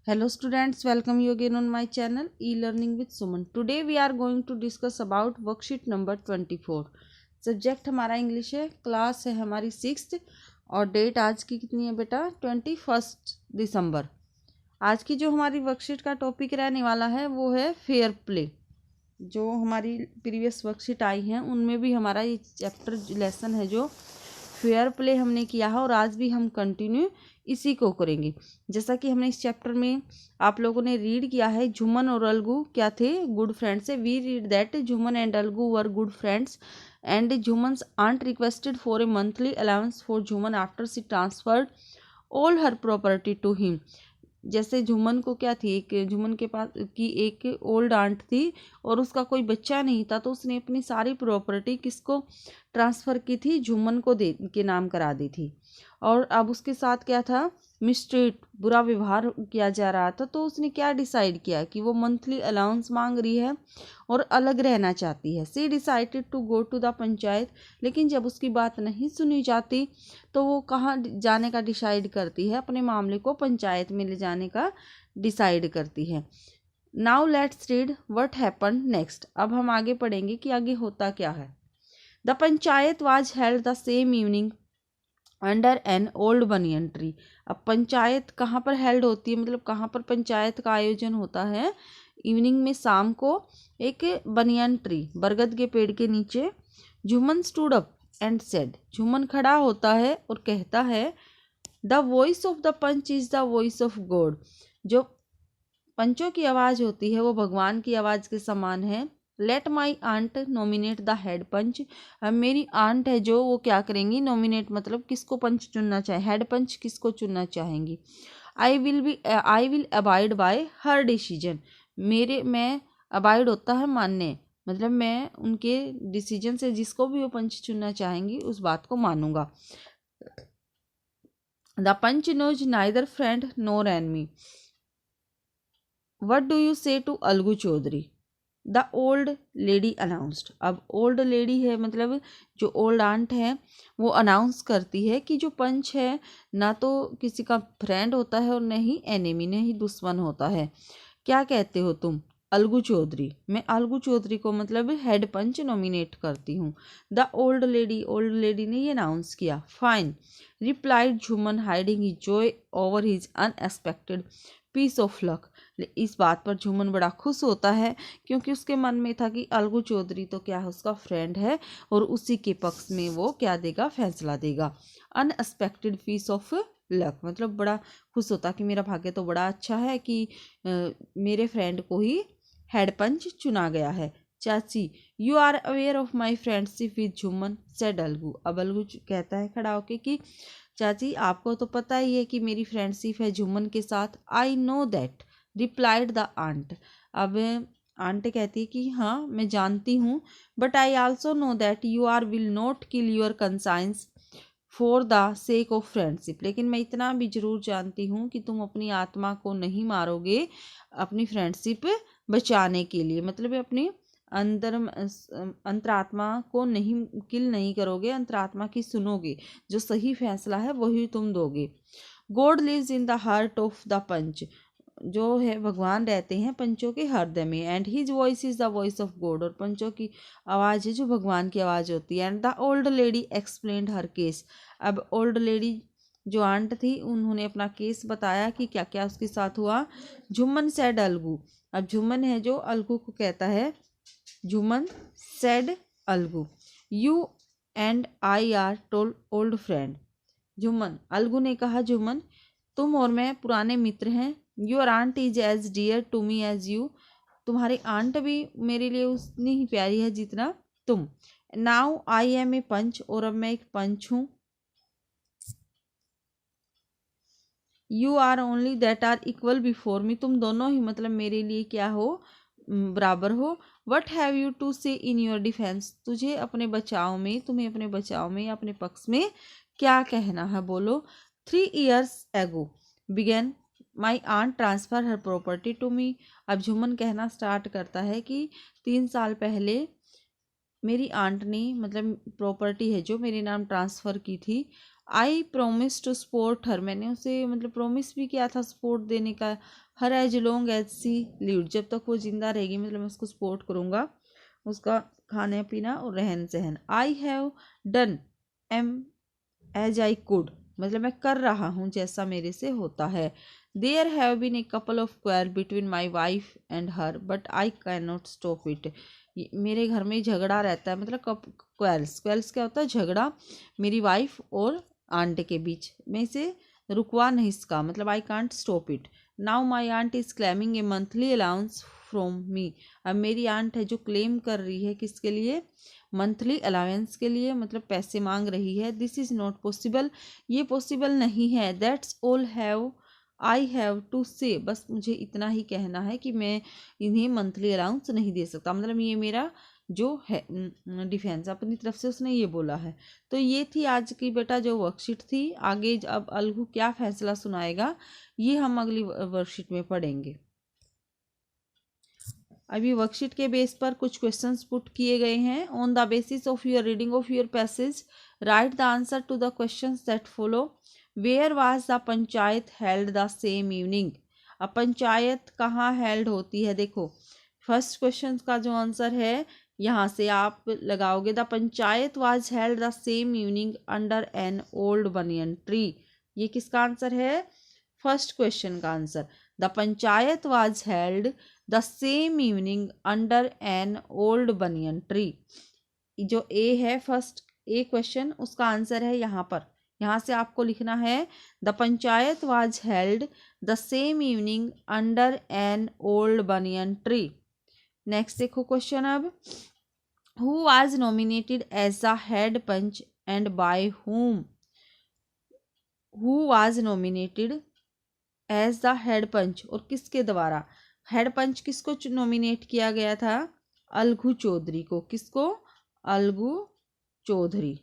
Hello students, welcome you again on my channel e-learning with Suman. Today we are going to discuss about worksheet number 24. Subject हमारा English है, class है हमारी 6th और date आज की कितनी है बेटा 21 दिसंबर। आज की जो हमारी वर्कशीट का टॉपिक रहने वाला है वो है फेयर प्ले। जो हमारी प्रीवियस वर्कशीट आई हैं उनमें भी हमारा ये चैप्टर लेसन है जो फेयर प्ले हमने किया है और आज भी हम कंटिन्यू इसी को करेंगे। जैसा कि हमने इस चैप्टर में आप लोगों ने रीड किया है, झुमन और अलगू क्या थे, गुड फ्रेंड्स है। We read that Jhuman and Algu were good friends and Jhuman's aunt requested for a monthly allowance for Jhuman after she transferred all her property to him. जैसे झुमन को क्या थी, एक झुमन के पास की एक ओल्ड आंट थी और उसका कोई बच्चा नहीं था, तो उसने अपनी सारी प्रॉपर्टी किसको ट्रांसफ़र की थी, झुमन को दे के नाम करा दी थी। और अब उसके साथ क्या था, मिसट्रीट बुरा व्यवहार किया जा रहा था। तो उसने क्या डिसाइड किया कि वो मंथली अलाउंस मांग रही है और अलग रहना चाहती है। She decided to go to the panchayat. लेकिन जब उसकी बात नहीं सुनी जाती तो वो कहाँ जाने का डिसाइड करती है, अपने मामले को पंचायत में ले जाने का डिसाइड करती है। Now let's read what happened next. अब हम आगे पढ़ेंगे कि आगे होता क्या है। The panchayat was held the same evening under an old banyan tree. अब पंचायत कहाँ पर हेल्ड होती है, मतलब कहाँ पर पंचायत का आयोजन होता है, इवनिंग में शाम को एक बनियन ट्री बरगद के पेड़ के नीचे। Jhuman stood up and said, Jhuman खड़ा होता है और कहता है, the voice of the panch is the voice of God. जो पंचों की आवाज़ होती है वो भगवान की आवाज़ के समान है। Let my aunt nominate the head panch. अब मेरी आंट है जो वो क्या करेंगी, नॉमिनेट मतलब किसको पंच चुनना चाहे, हेड पंच किसको चुनना चाहेंगी। I will abide by her decision. मैं अबाइड होता है मानने, मतलब मैं उनके डिसीजन से जिसको भी वो पंच चुनना चाहेंगी उस बात को मानूंगा। The panch knows neither friend nor enemy. What do you say to Algu Chaudhary, the old lady announced. अब ओल्ड लेडी है, मतलब जो ओल्ड आंट है वो अनाउंस करती है कि जो पंच है ना तो किसी का फ्रेंड होता है और न ही एनिमी, न ही दुश्मन होता है। क्या कहते हो तुम, अलगू चौधरी। मैं अलगू चौधरी को मतलब हेड पंच नॉमिनेट करती हूँ। द ओल्ड लेडी ने ये अनाउंस किया। Fine, replied Jhuman hiding his joy over his unexpected piece of luck. इस बात पर झुमन बड़ा खुश होता है क्योंकि उसके मन में था कि अलगू चौधरी तो क्या है, उसका फ्रेंड है और उसी के पक्ष में वो क्या देगा, फैसला देगा। अनएक्सपेक्टेड पीस ऑफ लक मतलब बड़ा खुश होता कि मेरा भाग्य तो बड़ा अच्छा है कि मेरे फ्रेंड को ही हेड पंच चुना गया है। चाची, you are aware of my friendship with Jhuman said Algu. अब अलगू कहता है खड़ा होके कि चाची आपको तो पता ही है कि मेरी फ्रेंडशिप है झुमन के साथ। I know that, replied the aunt. अब आंट कहती है कि हाँ मैं जानती हूँ, but I also know that you are will not kill your conscience for the sake of friendship. लेकिन मैं इतना भी जरूर जानती हूँ कि तुम अपनी आत्मा को नहीं मारोगे अपनी फ्रेंडशिप बचाने के लिए, मतलब अपनी अंतरात्मा को नहीं किल नहीं करोगे, अंतरात्मा की सुनोगे, जो सही फैसला है वही तुम दोगे। God lives in the heart of the panch. जो है भगवान रहते हैं पंचों के हृदय में। And his voice is the voice of God, और पंचों की आवाज़ है जो भगवान की आवाज़ होती है। And the old lady explained her case. अब ओल्ड लेडी जो आंट थी उन्होंने अपना केस बताया कि क्या क्या उसके साथ हुआ। झुमन सेड अलगू। अब झुमन है जो अलगू को कहता है, Jhuman said Algu, you and I are all old friend. Jhuman, Algu ने कहा, झुमन तुम और मैं पुराने मित्र हैं। Your aunt is as dear to me as you. तुम्हारी आंट भी मेरे लिए उतनी ही प्यारी है जितना तुम। नाउ आई एम ए पंच, और अब मैं एक पंच हूँ। You are only that are equal before me. तुम दोनों ही मतलब मेरे लिए क्या हो, बराबर हो। What have you to say in your defence. तुम्हें अपने बचाव में या अपने पक्ष में क्या कहना है, बोलो। 3 years ago began my aunt transfer her property to me. अब झुमन कहना स्टार्ट करता है कि 3 साल पहले मेरी आंट ने मतलब प्रॉपर्टी है जो मेरे नाम ट्रांसफ़र की थी। आई प्रोमिस टू सपोर्ट हर, मैंने उसे मतलब प्रोमिस भी किया था सपोर्ट देने का। हर as long as she lived, जब तक वो जिंदा रहेगी मतलब मैं उसको सपोर्ट करूँगा, उसका खाना पीना और रहन सहन। I have done am as I could, मतलब मैं कर रहा हूँ जैसा मेरे से होता है। There have been a couple of quarrel between my wife and her but I can not stop it. मेरे घर में झगड़ा रहता है, मतलब क्वेल्स, क्वेल्स क्या होता है, झगड़ा मेरी वाइफ और आंट के बीच, मैं इसे रुकवा नहीं सका, मतलब I can't stop it. Now my aunt is claiming a monthly allowance from me. अब मेरी आंट है जो क्लेम कर रही है किसके लिए, मंथली अलाउंस के लिए, मतलब पैसे मांग रही है। दिस इज़ नॉट पॉसिबल, ये पॉसिबल नहीं है। That's all have I have to say, बस मुझे इतना ही कहना है कि मैं इन्हें मंथली अलाउंस नहीं दे सकता, मतलब ये मेरा जो है डिफेंस अपनी तरफ से उसने ये बोला है। तो ये थी आज की बेटा जो वर्कशीट थी। आगे अब अलगू क्या फैसला सुनाएगा ये हम अगली वर्कशीट में पढ़ेंगे। अभी वर्कशीट के बेस पर कुछ क्वेश्चंस पुट किए गए हैं। On the basis of your reading of your passage write the answer to the questions that follow. Where was the panchayat held the same evening. अब पंचायत कहाँ हेल्ड होती है, देखो फर्स्ट क्वेश्चन का जो आंसर है यहाँ से आप लगाओगे, the panchayat was held the same evening under an old banyan tree. ये किसका आंसर है, फर्स्ट क्वेश्चन का answer. The panchayat was held the same evening under an old banyan tree. जो ए है फर्स्ट ए क्वेश्चन, उसका आंसर है यहाँ पर, यहाँ से आपको लिखना है the panchayat was held the same evening under an old banyan tree. Next देखो क्वेश्चन अब, who was nominated as the head panch and by whom। Who was nominated as the head panch, और किसके द्वारा, हेड पंच किसको नॉमिनेट किया गया था, अलगू चौधरी को। किसको, अलगू चौधरी।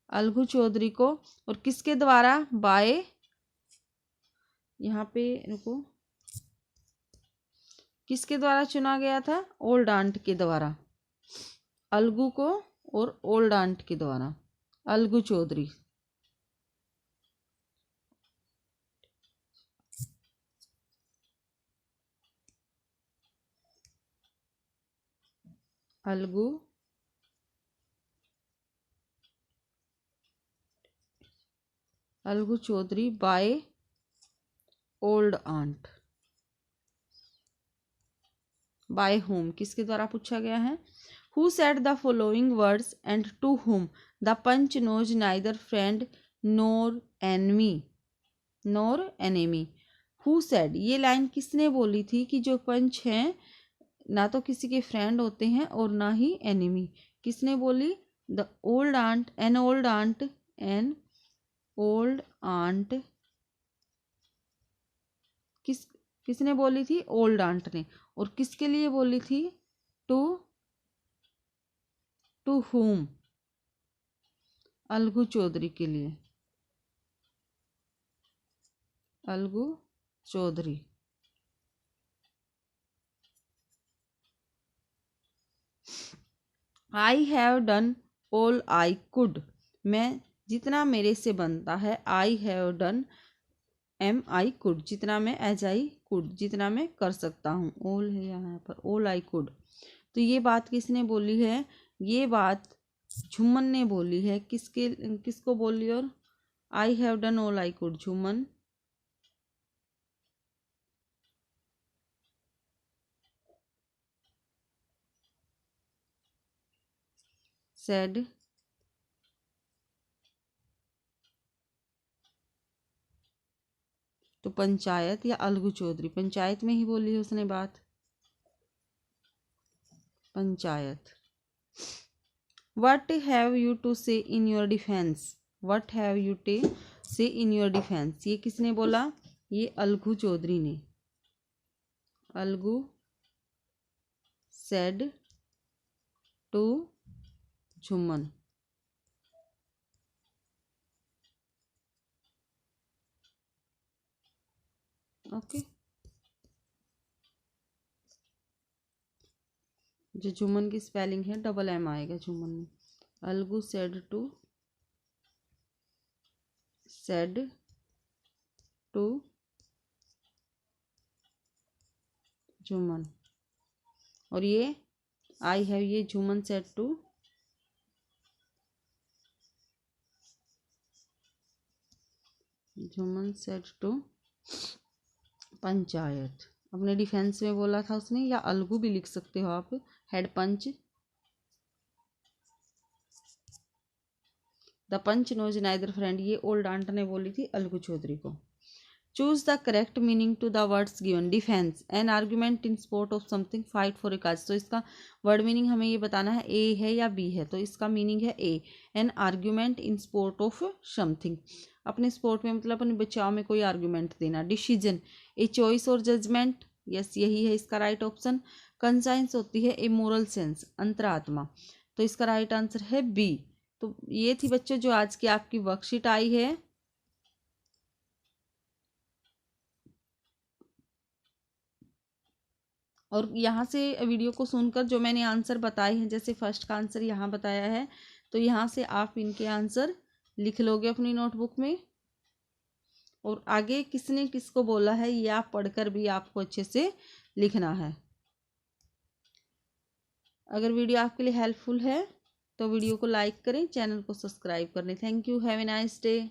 अलगू चौधरी को, और किसके द्वारा, बाय, यहाँ पे रुको, किसके द्वारा चुना गया था, ओल्ड आंट के द्वारा, अलगू को और ओल्ड आंट के द्वारा, Algu Chaudhary. Algu Algu Chaudhary by old aunt. By whom किसके द्वारा पूछा गया है, who said the following words and to whom the panch knows neither friend nor enemy, nor enemy. Who said, ये लाइन किसने बोली थी कि जो पंच हैं ना तो किसी के फ्रेंड होते हैं और ना ही एनिमी। किसने बोली, the old aunt, an old aunt, an old aunt. किसने बोली थी, ओल्ड आंट ने। और किसके लिए बोली थी, to to whom, Algu Chaudhary के लिए, Algu Chaudhary. I have done all I could, मैं जितना मेरे से बनता है, I have done am I could, जितना मैं एज आई कुड, जितना मैं कर सकता हूँ, ऑल है यहाँ पर, ऑल आई कुड। तो ये बात किसने बोली है, ये बात झुम्मन ने बोली है। किसको बोली, और I have done all I could, Jhumman said तो पंचायत या अलगू चौधरी, पंचायत में ही बोली है उसने बात, panchayat. What have you to say in your defence, what have you to say in your defence, ये किसने बोला, ये अलगू चौधरी ने, Algu said to Jhumman. Okay जो जुम्मन की स्पेलिंग है डबल एम आएगा जुम्मन में। अलगू सेड टू जुम्मन, और ये आई हैव, ये जुम्मन सेड टू पंचायत। अपने डिफेंस में बोला था उसने, या अलगू भी लिख सकते हो आप, head panch. The panch knows neither friend, ये ओल्ड आंट ने बोली थी अलगू चौधरी को। Choose the correct meaning to the words given. Defence, an argument in support of something, fight for a cause. तो इसका वर्ड मीनिंग हमें ये बताना है, ए है या बी है। तो इसका मीनिंग है a, an argument in support of something, अपने सपोर्ट में मतलब अपने बचाव में कोई आर्ग्यूमेंट देना। डिसीजन, ए चॉइस और जजमेंट, यस यही है इसका राइट ऑप्शन। कंसाइंस होती है ए मोरल सेंस, अंतरात्मा। तो इसका राइट आंसर है बी। तो ये थी बच्चों जो आज की आपकी वर्कशीट आई है। और यहाँ से वीडियो को सुनकर जो मैंने आंसर बताए हैं, जैसे फर्स्ट का आंसर यहाँ बताया है, तो यहाँ से आप इनके आंसर लिख लोगे अपनी नोटबुक में। और आगे किसने किसको बोला है ये आप पढ़कर भी आपको अच्छे से लिखना है। अगर वीडियो आपके लिए हेल्पफुल है तो वीडियो को लाइक करें, चैनल को सब्सक्राइब करें। Thank you, have a nice day.